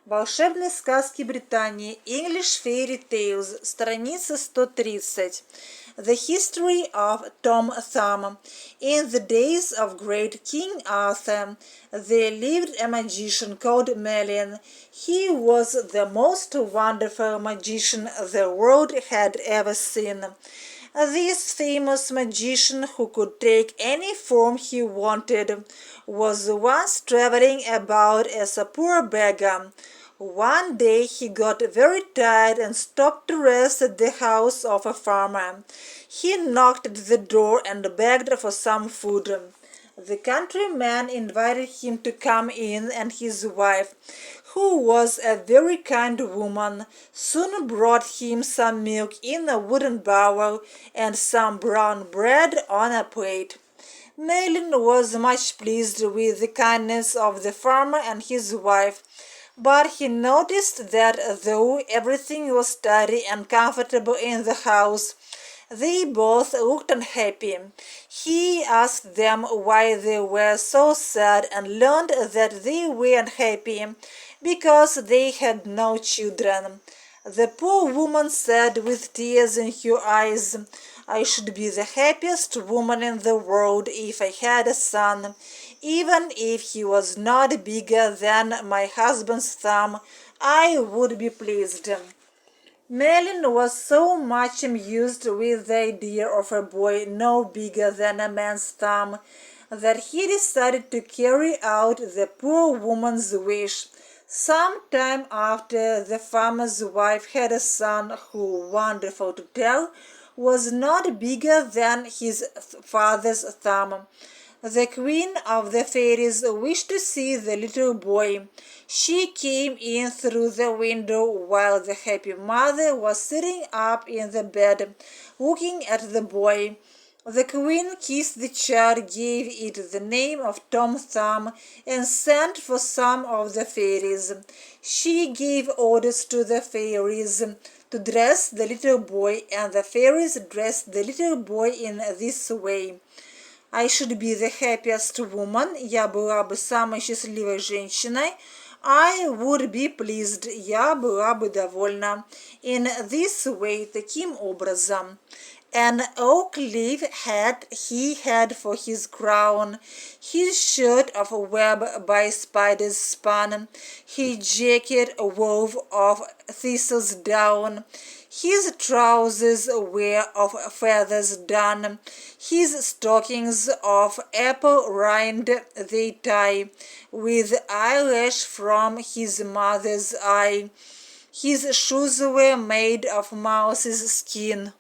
Волшебные сказки Британии, English Fairy Tales, страница 130. The History of Tom Thumb. In the days of great King Arthur, there lived a magician called Merlin. He was the most wonderful magician the world had ever seen. This famous magician, who could take any form he wanted, was once traveling about as a poor beggar. One day he got very tired and stopped to rest at the house of a farmer. He knocked at the door and begged for some food. The countryman invited him to come in, and his wife, who was a very kind woman, soon brought him some milk in a wooden bowl and some brown bread on a plate. Merlin was much pleased with the kindness of the farmer and his wife, but he noticed that though everything was tidy and comfortable in the house, they both looked unhappy. He asked them why they were so sad and learned that they were unhappy because they had no children. The poor woman said with tears in her eyes, "I should be the happiest woman in the world if I had a son. Even if he was not bigger than my husband's thumb, I would be pleased." Merlin was so much amused with the idea of a boy no bigger than a man's thumb that he decided to carry out the poor woman's wish. Some time after, the farmer's wife had a son who, wonderful to tell, was not bigger than his father's thumb. The queen of the fairies wished to see the little boy. She came in through the window while the happy mother was sitting up in the bed, looking at the boy. The queen kissed the child, gave it the name of Tom Thumb, and sent for some of the fairies. She gave orders to the fairies to dress the little boy, and the fairies dressed the little boy in this way. I should be the happiest woman. Я была бы самой счастливой женщиной. I would be pleased. Я была бы довольна. In this way, таким образом. An oak leaf hat he had for his crown, his shirt of web by spiders spun, his jacket wove of thistle's down, his trousers were of feathers done, his stockings of apple rind they tie, with eyelash from his mother's eye, his shoes were made of mouse's skin,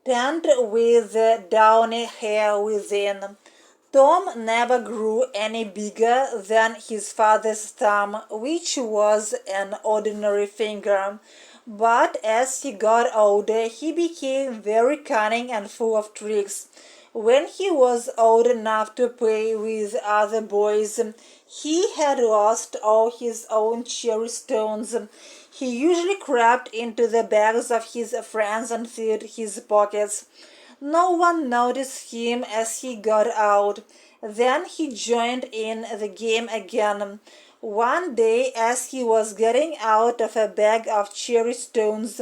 tanned with the downy hair within. Tom never grew any bigger than his father's thumb, which was an ordinary finger. But as he got older, he became very cunning and full of tricks. When he was old enough to play with other boys, he had lost all his own cherry stones. He usually crept into the bags of his friends and filled his pockets. No one noticed him as he got out. Then he joined in the game again. One day, as he was getting out of a bag of cherry stones,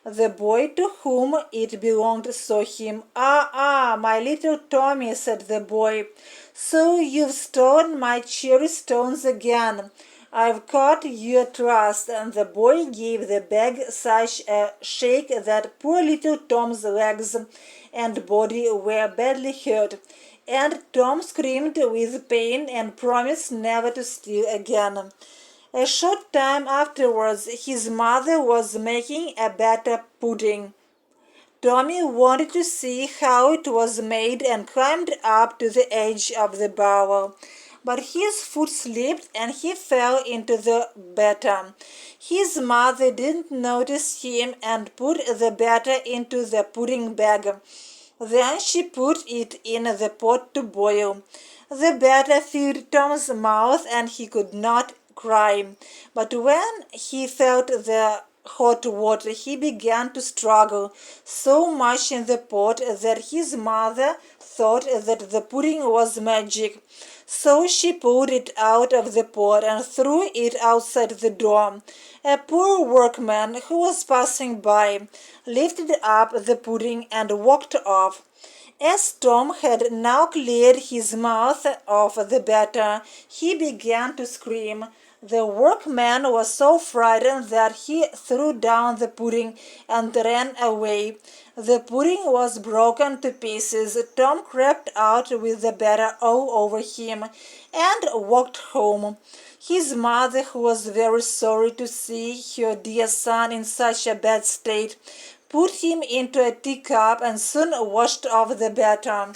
the boy to whom it belonged saw him. "Ah, my little Tommy," said the boy, "so you've stolen my cherry stones again. I've caught you at last," and the boy gave the bag such a shake that poor little Tom's legs and body were badly hurt, and Tom screamed with pain and promised never to steal again. A short time afterwards, his mother was making a batter pudding. Tommy wanted to see how it was made and climbed up to the edge of the bowl. But his foot slipped and he fell into the batter. His mother didn't notice him and put the batter into the pudding bag. Then she put it in the pot to boil. The batter filled Tom's mouth and he could not cry. But when he felt the hot water, he began to struggle so much in the pot that his mother thought that the pudding was magic. So she pulled it out of the pot and threw it outside the door. A poor workman who was passing by lifted up the pudding and walked off. As Tom had now cleared his mouth of the batter, he began to scream. The workman was so frightened that he threw down the pudding and ran away. The pudding was broken to pieces. Tom crept out with the batter all over him and walked home. His mother, who was very sorry to see her dear son in such a bad state, put him into a teacup and soon washed off the batter.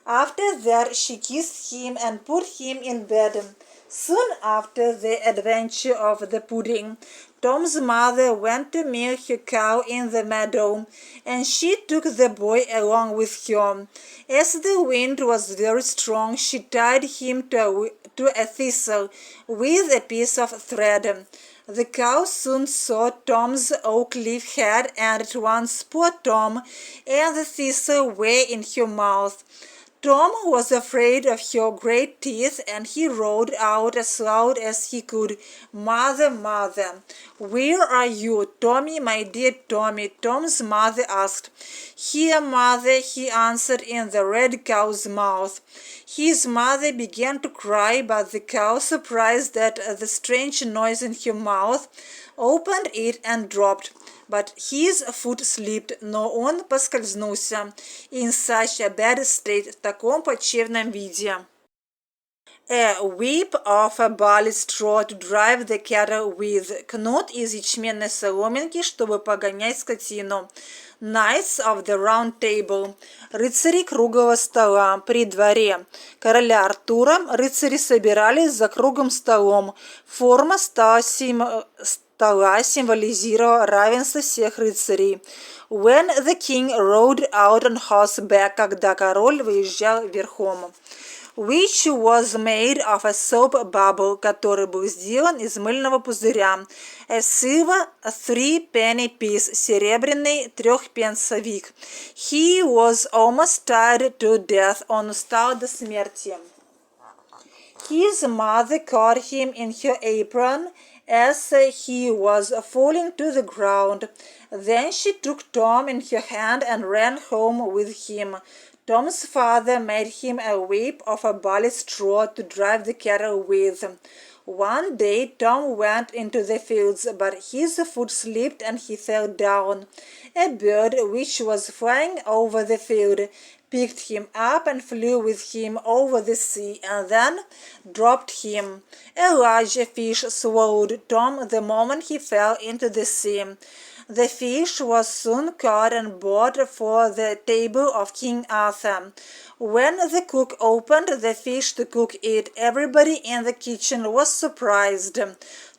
After that she kissed him and put him in bed. Soon after the adventure of the pudding, Tom's mother went to milk her cow in the meadow, and she took the boy along with her. As the wind was very strong, she tied him to a thistle with a piece of thread. The cow soon saw Tom's oak leaf head, and at once poor Tom and the thistle were in her mouth. Tom was afraid of her great teeth, and he roared out as loud as he could, "Mother, mother!" "Where are you, Tommy, my dear Tommy?" Tom's mother asked. "Here, mother," he answered, "in the red cow's mouth." His mother began to cry, but the cow, surprised at the strange noise in her mouth, opened it and dropped. But his foot slipped, но он поскользнулся. In such a bad state, в таком плачевном виде. A whip of a barley straw to drive the cattle with. Кнут из ячменной соломинки, чтобы погонять скотину. Knights of the Round Table. Рыцари круглого стола. При дворе короля Артура рыцари собирались за круглым столом. Форма стола символизировала равенство всех рыцарей. When the king rode out on horseback, когда король выезжал верхом. Which was made of a soap bubble, который был сделан из мыльного пузыря. A silver three-penny piece, серебряный трехпенсовик. He was almost tired to death, он устал до смерти. His mother caught him in her apron as he was falling to the ground. Then she took Tom in her hand and ran home with him. Tom's father made him a whip of a barley straw to drive the cattle with. One day Tom went into the fields, but his foot slipped and he fell down. A bird which was flying over the field picked him up and flew with him over the sea, and then dropped him. A large fish swallowed Tom the moment he fell into the sea. The fish was soon caught and brought for the table of King Arthur. When the cook opened the fish to cook it, everybody in the kitchen was surprised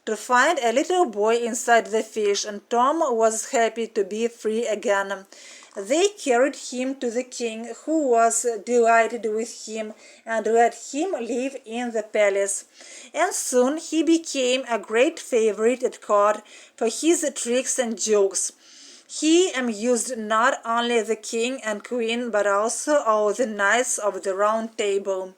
to find a little boy inside the fish, and Tom was happy to be free again. They carried him to the king, who was delighted with him and let him live in the palace. And soon he became a great favorite at court for his tricks and jokes. He amused not only the king and queen, but also all the knights of the Round Table.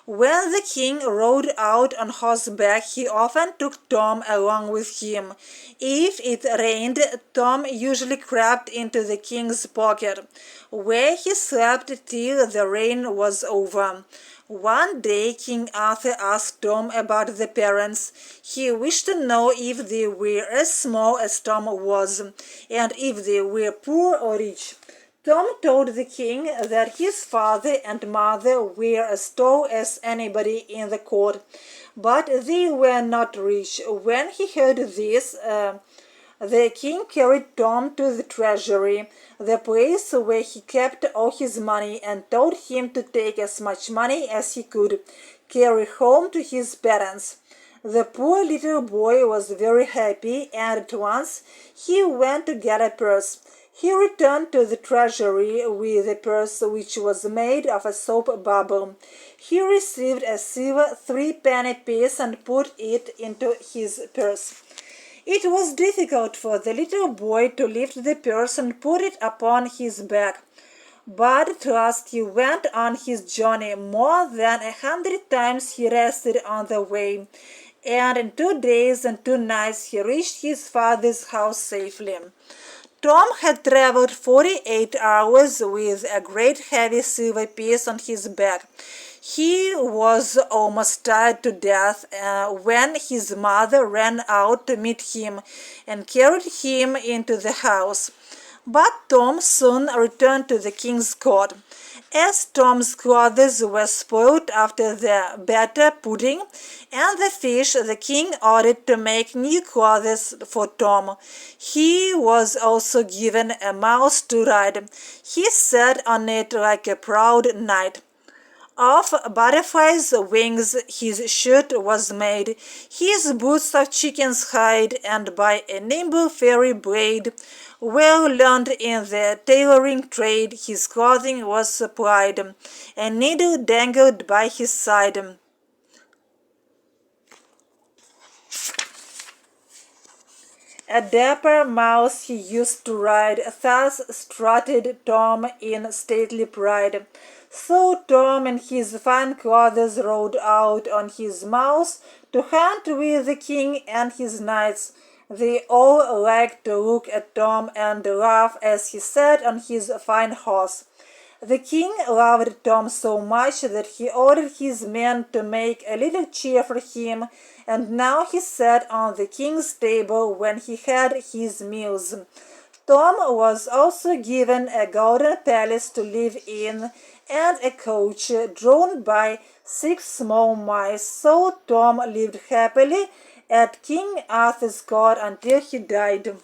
When the king rode out on horseback, he often took Tom along with him. If it rained, Tom usually crept into the king's pocket, where he slept till the rain was over. One day King Arthur asked Tom about the parents. He wished to know if they were as small as Tom was, and if they were poor or rich. Tom told the king that his father and mother were as tall as anybody in the court, but they were not rich. When he heard this, the king carried Tom to the treasury, the place where he kept all his money, and told him to take as much money as he could carry home to his parents. The poor little boy was very happy, and at once he went to get a purse. He returned to the treasury with a purse which was made of a soap bubble. He received a silver three-penny piece and put it into his purse. It was difficult for the little boy to lift the purse and put it upon his back. But at last he went on his journey. More than 100 times he rested on the way, and in 2 days and 2 nights he reached his father's house safely. Tom had traveled 48 hours with a great heavy silver piece on his back. He was almost tired to death when his mother ran out to meet him and carried him into the house. But Tom soon returned to the king's court. As Tom's clothes were spoiled after the batter pudding and the fish, the king ordered to make new clothes for Tom. He was also given a mouse to ride. He sat on it like a proud knight. Of butterflies' wings his shirt was made, his boots of chicken's hide, and by a nimble fairy blade, well learned in the tailoring trade, his clothing was supplied. A needle dangled by his side. A dapper mouse he used to ride, thus strutted Tom in stately pride. So Tom in his fine clothes rode out on his mouse to hunt with the king and his knights. They all liked to look at Tom and laugh as he sat on his fine horse. The king loved Tom so much that he ordered his men to make a little cheer for him, and now he sat on the king's table when he had his meals. Tom was also given a golden palace to live in, and a coach drawn by 6 small mice. So Tom lived happily at King Arthur's court until he died.